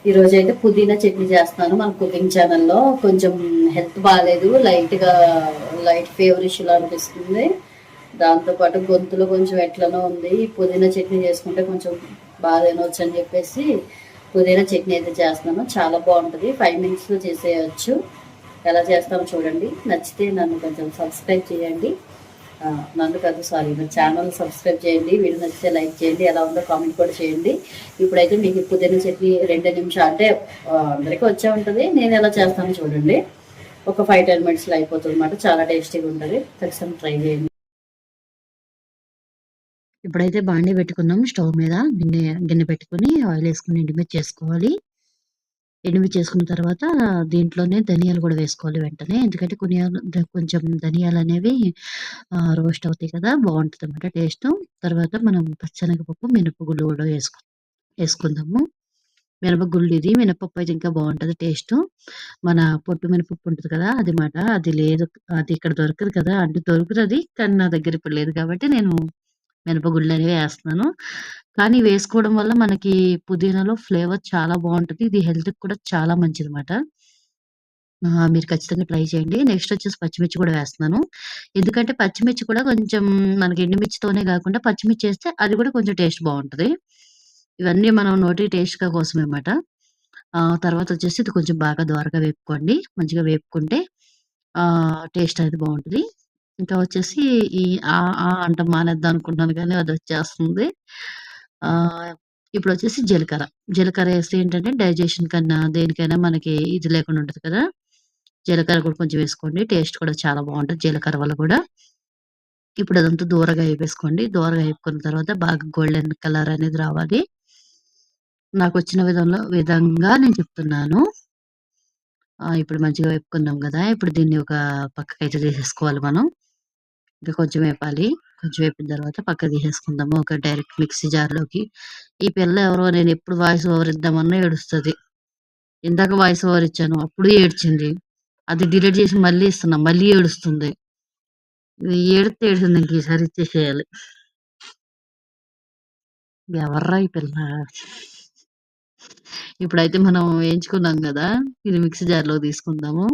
ఈరోజైతే పుదీనా చట్నీ చేస్తున్నాను మన కుకింగ్ ఛానల్లో. కొంచెం హెల్త్ బాగాలేదు, లైట్ ఫీవర్ ఇష్యూలా అనిపిస్తుంది. దాంతోపాటు గొంతులో కొంచెం ఎట్లనో ఉంది. ఈ పుదీనా చట్నీ చేసుకుంటే కొంచెం బాగా తినవచ్చు అని చెప్పేసి పుదీనా చట్నీ అయితే చేస్తున్నాను. చాలా బాగుంటుంది, 5 మినిట్స్లో చేసేయచ్చు. ఎలా చేస్తామో చూడండి. నచ్చితే నన్ను కొంచెం సబ్స్క్రైబ్ చేయండి. నన్ను కాదు, సారీ, నా ఛానల్ సబ్స్క్రైబ్ చేయండి. వీడియో నచ్చితే లైక్ చేయండి, ఎలా ఉందో కామెంట్ కూడా చేయండి. ఇప్పుడైతే మీకు పుదీనా చట్నీ 2 నిమిషాలు అంటే అందరికీ వచ్చే ఉంటుంది. నేను ఎలా చేస్తానో చూడండి. ఒక 5-10 మినిట్స్లో అయిపోతుంది అన్నమాట. చాలా టేస్టీగా ఉంటుంది, ఖచ్చితంగా ట్రై చేయండి. ఇప్పుడైతే బాండీ పెట్టుకుందాం. స్టవ్ మీద గిన్నె పెట్టుకుని ఆయిల్ వేసుకుని ఎండుమిర్చి చేసుకోవాలి. ఎండుమిర్చి చేసుకున్న తర్వాత దీంట్లోనే ధనియాలు కూడా వేసుకోవాలి వెంటనే. ఎందుకంటే కొంచెం ధనియాలు అనేవి రోస్ట్ అవుతాయి కదా, బాగుంటుంది అన్నమాట టేస్ట్. తర్వాత మనం పచ్చెనగపప్పు, మినపగుళ్ళు కూడా వేసుకుందాము. మినపగుళ్ళు, ఇది మినపప్పు అయితే ఇంకా బాగుంటుంది టేస్ట్. మన పొట్టు మినపప్పు ఉంటుంది కదా, అది మాట, అది లేదు, అది ఇక్కడ దొరకదు కదా, అంటే దొరుకుతుంది కానీ నా దగ్గర ఇప్పుడు లేదు కాబట్టి నేను మినపగుళ్ళు అనేవి వేస్తున్నాను. కానీ వేసుకోవడం వల్ల మనకి పుదీనాలో ఫ్లేవర్ చాలా బాగుంటుంది. ఇది హెల్త్కి కూడా చాలా మంచిది మాట. మీరు ఖచ్చితంగా ట్రై చేయండి. నెక్స్ట్ వచ్చేసి పచ్చిమిర్చి కూడా వేస్తున్నాను. ఎందుకంటే పచ్చిమిర్చి కూడా కొంచెం మనకి ఎండుమిర్చితోనే కాకుండా పచ్చిమిర్చి వేస్తే అది కూడా కొంచెం టేస్ట్ బాగుంటది. ఇవన్నీ మనం నోటి టేస్ట్‌గా కోసమే మాట. తర్వాత వచ్చేసి ఇది కొంచెం బాగా దోరగా వేపుకోండి. మంచిగా వేపుకుంటే టేస్ట్ అనేది బాగుంటది. ఇంకా వచ్చేసి ఈ అంట మానేద్దాం అనుకుంటున్నాను కానీ అదొచ్చేస్తుంది. ఆహ్, ఇప్పుడొచ్చేసి జీలకర్ర. జీలకర్ర ఏస్తే ఏంటంటే డైజెషన్ కన్నా దేనికైనా మనకి ఇది లేకుండా ఉంటది కదా! జీలకర్ర కూడా కొంచెం వేసుకోండి. టేస్ట్ కూడా చాలా బావుంటది జీలకర్ర వల్ల కూడా. ఇప్పుడు అదంతా దూరగా ఏపేసుకోండి. దూరగా ఏపుకున్న తర్వాత బాగా గోల్డెన్ కలర్ అనేది రావాలి. నాకొచ్చిన విధంగా నేను చెప్తున్నాను. ఇప్పుడు మంచిగా వేపుకున్నాం గదా! ఇప్పుడు దీన్ని ఒక పక్కకైతే తీసేసుకోవాలి మనం. ఇంకా కొంచెం వేపాలి. కొంచెం వేపిన తర్వాత పక్కకు తీసేసుకుందాము. ఒక డైరెక్ట్ మిక్సీ జార్‌లోకి. ఈ పిల్ల ఎవరో నేనెప్పుడు వాయిస్ ఓవర్ ఇద్దామన్నా ఏడుస్తది. ఇందాక వాయిస్ ఓవర్ ఇచ్చాను. అప్పుడు ఏడ్చింది. అది డిలీట్ చేసి మళ్ళీ ఇస్తున్నా. మళ్ళీ ఏడుస్తుంది. ఏడిస్తే ఏడిసింది. ఇంక ఈసారి ఇచ్చేసేయాలి. ఎవర్రా ఈ పిల్ల? ఇప్పుడైతే మనం వేయించుకున్నాం గదా! ఇది మిక్సీ జార్‌లోకి తీసుకుందాము.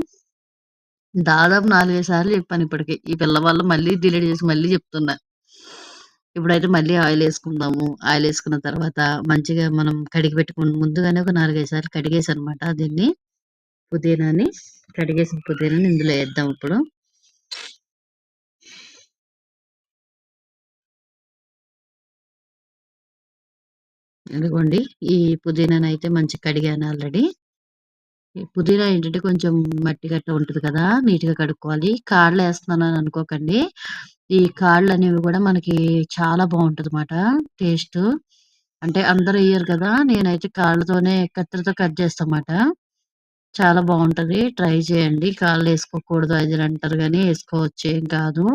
దాదాపు 4, 5 సార్లు చెప్పాను ఇప్పటికి. ఈ పిల్ల వల్ల మళ్ళీ డిలీట్ చేసి మళ్ళీ చెప్తున్నా. ఇప్పుడైతే మళ్ళీ ఆయిలేసుకుందాము. ఆయిలేసుకున్న తర్వాత మంచిగా మనం కడిగి పెట్టుకుని ముందుగానే ఒక 4, 5 సార్లు కడిగేసానమాట దీన్ని. పుదీనాని, కడిగేసిన పుదీనాని ఇందులో ఏద్దాం ఇప్పుడు. ఇదిగోండి, ఈ పుదీనానైతే మంచిగా కడిగాను ఆల్రెడీ. ఈ పుదీనా ఏంటంటే కొంచెం మట్టి గట్టా ఉంటది కదా, నీట్‌గా కడుక్కోవాలి. కాడలేస్తున్నానని అనుకోకండి. ఈ కాడలనేవి గూడా మనకి చాలా బావుంటదన్నమాట టేస్టు. అంటే అందరూ ఎయ్యరు కదా! నేనైతే కాళ్ళతోనే కత్తెరతో కట్ చేస్తామాట. చాలా బావుంటది. ట్రై చేయండి. కాళ్ళేసుకోకూడదు అది ఇది అంటారు గానీ, ఏసుకోవచ్చు, ఏం కాదు.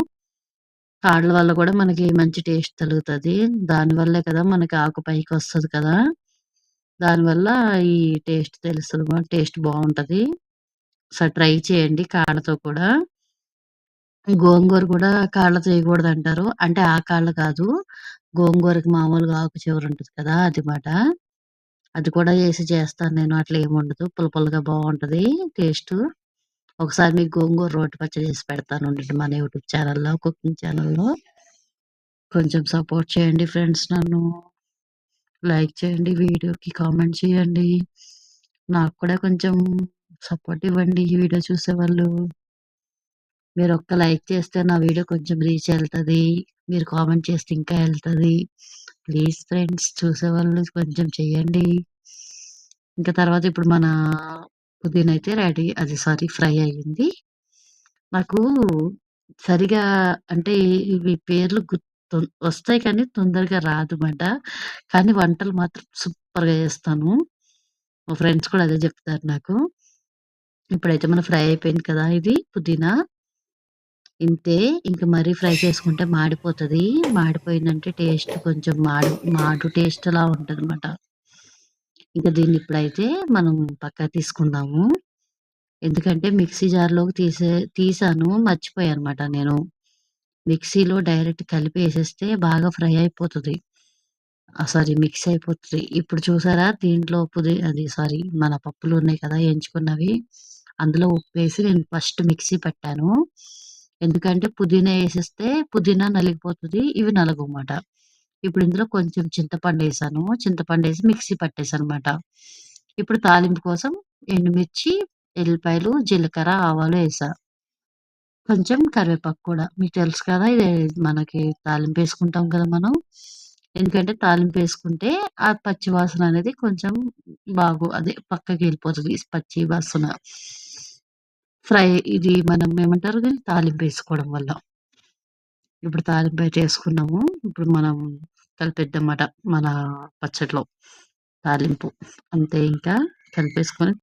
కాడల వల్ల కూడా మనకి మంచి టేస్ట్ తగులుతది. దానివల్లే కదా మనకి ఆకు పైకొస్తది కదా! దానివల్ల ఈ టేస్ట్ తెలుస్తదన్నమాట. టేస్ట్ బావుంటది. ఒకసారి ట్రై చేయండి కాడతో కూడా. గోంగూర కూడా కాళ్ళతో ఎయకూడదంటారు. అంటే ఆ కాళ్ళు కాదు. గోంగూరకి మామూలుగా ఆకు చివరుంటది కదా, అది మాట. అది కూడా ఏసి చేస్తాను నేను. అట్లా ఏముండదు. పుల్ల పుల్లగా బావుంటది టేస్టు. ఒకసారి మీకు గోంగూర రోటి పచ్చడి చేసి పెడతాను ఉండండి మన యూట్యూబ్ ఛానెల్‌లో, కుకింగ్ ఛానెల్‌లో. కొంచెం సపోర్ట్ చేయండి ఫ్రెండ్స్ నన్ను. లైక్ చేయండి, వీడియోకి కామెంట్ చేయండి. నాకు కూడా కొంచెం సపోర్ట్ ఇవ్వండి ఈ వీడియో చూసేవాళ్ళు. మీరొక్క లైక్ చేస్తే నా వీడియో కొంచెం రీచ్ ఎళ్తది. మీరు కామెంట్ చేస్తే ఇంకా ఎళ్తది. ప్లీజ్ ఫ్రెండ్స్, చూసేవాళ్ళు కొంచెం చెయ్యండి. ఇంకా తర్వాత ఇప్పుడు మన పుదీనా అయితే రెడీ, అది సారీ, ఫ్రై అయ్యింది. నాకు సరిగా అంటే ఇవి పేర్లు వస్తాయి కానీ తొందరగా రాదుమాట. కానీ వంటలు మాత్రం సూపర్‌గా చేస్తాను. మా ఫ్రెండ్స్ కూడా అదే చెప్తారు నాకు. ఇప్పుడైతే మన ఫ్రై అయిపోయింది కదా ఇది పుదీనా. ఇంతే. ఇంక మరీ ఫ్రై చేసుకుంటే మాడిపోతది. మాడిపోయిందంటే టేస్ట్ కొంచెం మాడు టేస్ట్‌లా ఉంటదనమాట. ఇంక దీన్ని ఇప్పుడైతే మనం పక్కకు తీసుకుందాము. ఎందుకంటే మిక్సీ జార్‌లోకి తీసాను. మర్చిపోయానమాట నేను. మిక్సీలో డైరెక్ట్ కలిపేసేస్తే బాగా ఫ్రై అయిపోతది. సారీ మిక్స్ అయిపోతది. ఇప్పుడు చూసారా దీంట్లో అది సారీ మన పప్పులున్నాయి కదా! ఎంచుకున్నవి. అందులో ఉప్పేసి నేను ఫస్ట్ మిక్సీ పట్టాను. ఎందుకంటే పుదీనా ఏసేస్తే పుదీనా నలిగిపోతది. ఇవి నలగవుమాట. ఇప్పుడు ఇందులో కొంచెం చింతపండేసాను. చింతపండేసి మిక్సీ పట్టేసానమాట. ఇప్పుడు తాలింపు కోసం ఎండుమిర్చి, ఎల్లిపాయలు, జీలకర్ర, ఆవాలు ఏసా. కొంచెం కరివేపాకు కూడా. మీకు తెలుసు కదా! ఇది మనకి తాలింపేసుకుంటాం కదా మనం. ఎందుకంటే తాలింపేసుకుంటే ఆ పచ్చి వాసన అనేది కొంచెం అదే పక్కకెళ్ళిపోతది. పచ్చి వాసన. ఫ్రై ఇది మనం ఏమంటారు దీన్ని తాలింపేసుకోవడం వల్ల. ఇప్పుడు తాలింపేటేసుకున్నాము. ఇప్పుడు మనం కలిపేద్దామాట మన పచ్చడిలో తాలింపు. అంతే ఇంకా కలిపేసుకొని